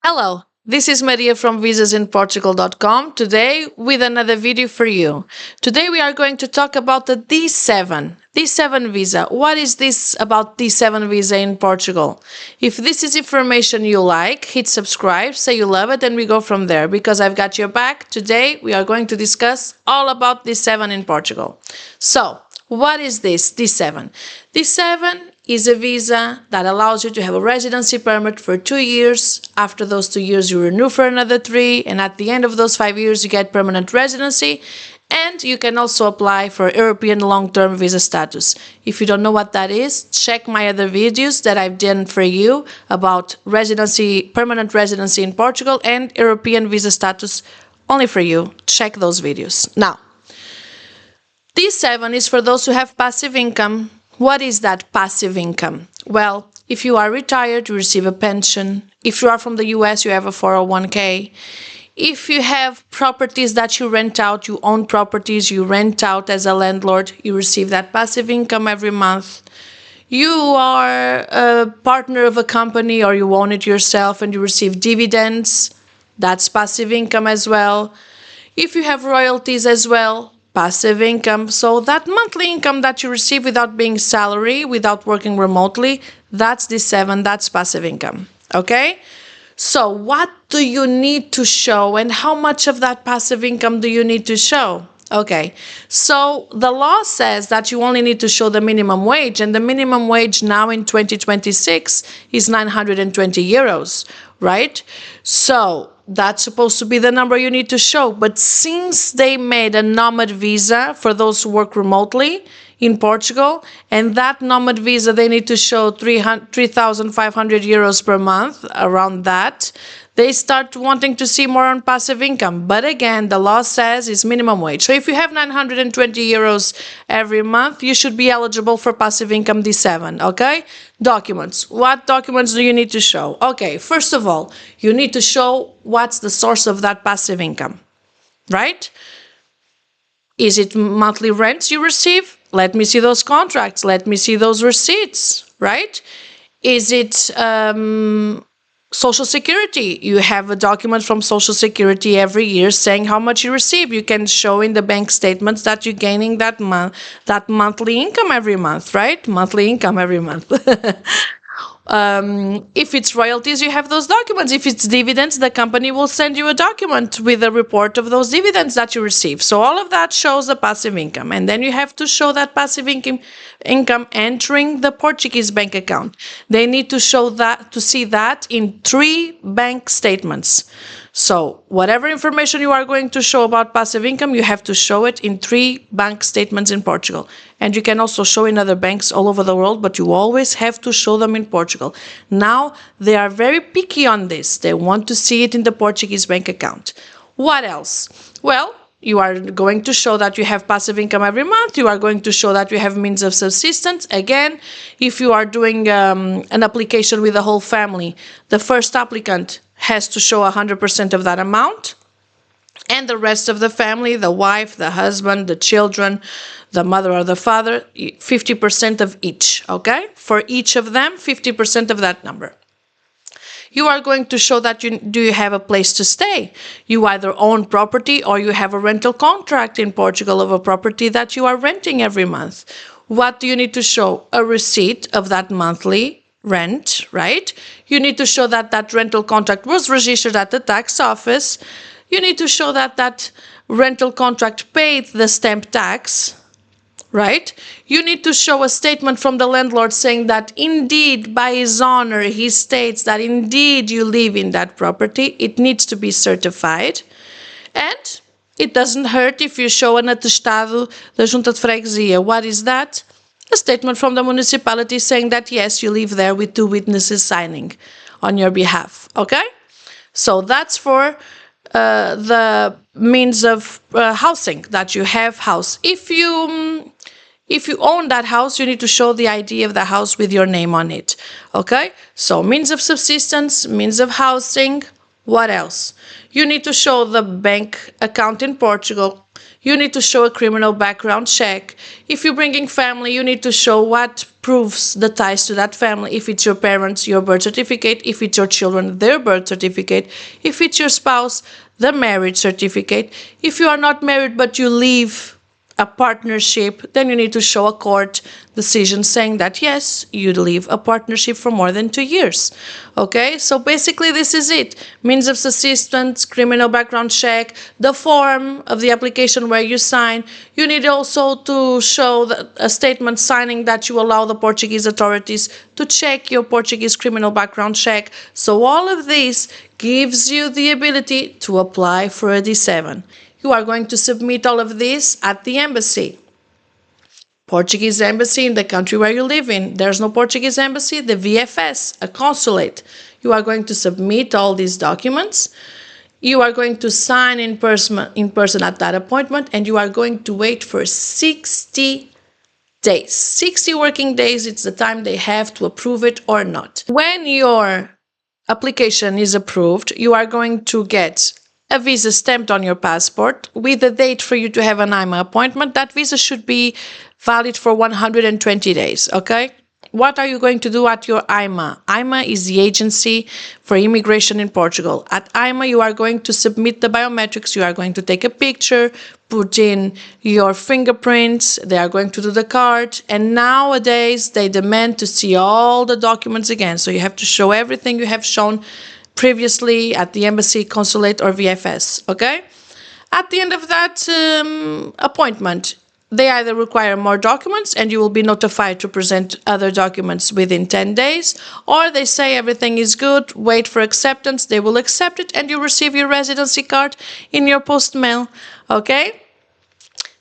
Hello, this is Maria from visasinportugal.com today with another video for you. Today we are going to talk about the D7 visa. What is this about D7 visa in Portugal? If this is information you like, hit subscribe, say you love it, and we go from there because I've got your back. Today we are going to discuss all about D7 in Portugal. So, what is this D7? D7 is a visa that allows you to have a residency permit for 2 years. After those 2 years, you renew for another 3, and at the end of those 5 years, you get permanent residency. And you can also apply for European long-term visa status. If you don't know what that is, check my other videos that I've done for you about permanent residency in Portugal and European visa status only for you. Check those videos. Now, D7 is for those who have passive income. What is that passive income? Well, if you are retired, you receive a pension. If you are from the US, you have a 401k. If you have properties that you rent out, you own properties, you rent out as a landlord, you receive that passive income every month. You are a partner of a company or you own it yourself and you receive dividends, that's passive income as well. If you have royalties as well, passive income. So that monthly income that you receive without being salary, without working remotely, that's D7, that's passive income. Okay? So what do you need to show and how much of that passive income do you need to show? Okay, so the law says that you only need to show the minimum wage, and the minimum wage now in 2026 is 920 euros, right? So that's supposed to be the number you need to show. But since they made a nomad visa for those who work remotely in Portugal, and that nomad visa, they need to show 3,500 euros per month, around that, they start wanting to see more on passive income. But again, the law says it's minimum wage. So if you have 920 euros every month, you should be eligible for passive income D7, okay? Documents. What documents do you need to show? Okay, first of all, you need to show what's the source of that passive income, right? Is it monthly rents you receive? Let me see those contracts. Let me see those receipts, right? Is it Social Security? You have a document from Social Security every year saying how much you receive. You can show in the bank statements that you're gaining that monthly income every month, right? Monthly income every month. If it's royalties, you have those documents. If it's dividends, the company will send you a document with a report of those dividends that you receive. So all of that shows the passive income. And then you have to show that passive income entering the Portuguese bank account. They need to show that, to see that in 3 bank statements. So whatever information you are going to show about passive income, you have to show it in 3 bank statements in Portugal. And you can also show in other banks all over the world, but you always have to show them in Portugal. Now, they are very picky on this. They want to see it in the Portuguese bank account. What else? Well, you are going to show that you have passive income every month. You are going to show that you have means of subsistence. Again, if you are doing an application with the whole family, the first applicant has to show 100% of that amount. And the rest of the family, the wife, the husband, the children, the mother or the father, 50% of each, okay? For each of them, 50% of that number. You are going to show that you have a place to stay. You either own property or you have a rental contract in Portugal of a property that you are renting every month. What do you need to show? A receipt of that monthly rent, right? You need to show that that rental contract was registered at the tax office. You need to show that that rental contract paid the stamp tax, right? You need to show a statement from the landlord saying that indeed, by his honor, he states that indeed you live in that property. It needs to be certified. And it doesn't hurt if you show an atestado da Junta de Freguesia. What is that? A statement from the municipality saying that yes, you live there with 2 witnesses signing on your behalf, okay? So that's for the means of housing, that you have house. If you own that house, you need to show the ID of the house with your name on it, okay? So means of subsistence, means of housing. What else? You need to show the bank account in Portugal. you need to show a criminal background check. If you're bringing family, you need to show what proves the ties to that family. If it's your parents, your birth certificate. If it's your children, their birth certificate. If it's your spouse, the marriage certificate. If you are not married but you live a partnership, then you need to show a court decision saying that yes, you live a partnership for more than 2 years. Okay, so basically this is it. Means of subsistence, criminal background check, the form of the application where you sign. You need also to show a statement signing that you allow the Portuguese authorities to check your Portuguese criminal background check. So all of this gives you the ability to apply for a D7. You are going to submit all of this at the embassy. Portuguese embassy in the country where you live in. There's no Portuguese embassy, the VFS, a consulate. You are going to submit all these documents. You are going to sign in person at that appointment, and you are going to wait for 60 days. 60 working days, it's the time they have to approve it or not. When your application is approved, you are going to get a visa stamped on your passport with a date for you to have an IMA appointment. That visa should be valid for 120 days, okay? What are you going to do at your IMA? IMA is the agency for immigration in Portugal. At IMA, you are going to submit the biometrics. You are going to take a picture, put in your fingerprints. They are going to do the card. And nowadays, they demand to see all the documents again. So you have to show everything you have shown previously at the embassy, consulate, or VFS, okay? At the end of that appointment, they either require more documents and you will be notified to present other documents within 10 days, or they say everything is good, wait for acceptance, they will accept it, and you receive your residency card in your post mail, okay?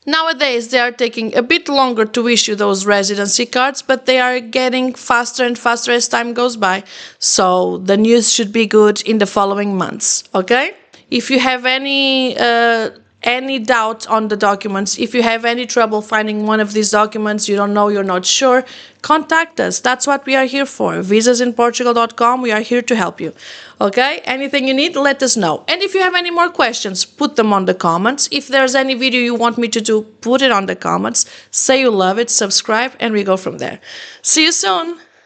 Nowadays, they are taking a bit longer to issue those residency cards, but they are getting faster and faster as time goes by. So the news should be good in the following months, okay? If you have any doubt on the documents, if you have any trouble finding one of these documents, you don't know, you're not sure, contact us. That's what we are here for. visasinportugal.com, we are here to help you. Okay? Anything you need, let us know. And if you have any more questions, put them on the comments. If there's any video you want me to do, put it on the comments. Say you love it, subscribe, and we go from there. See you soon!